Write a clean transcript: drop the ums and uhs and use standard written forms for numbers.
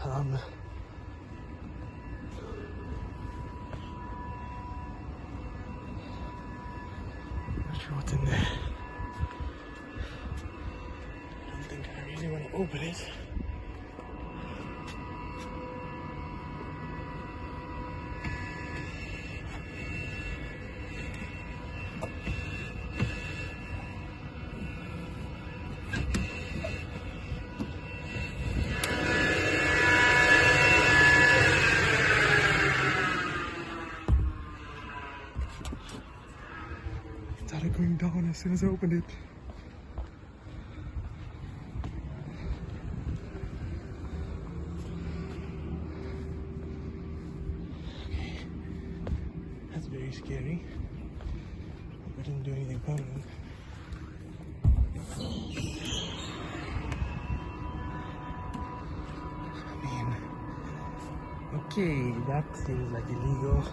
Not sure what's in there. I don't think I really want to open it. It started going down as soon as I opened it. Okay, that's very scary. Hope I didn't do anything permanent. I mean, okay, that seems like illegal.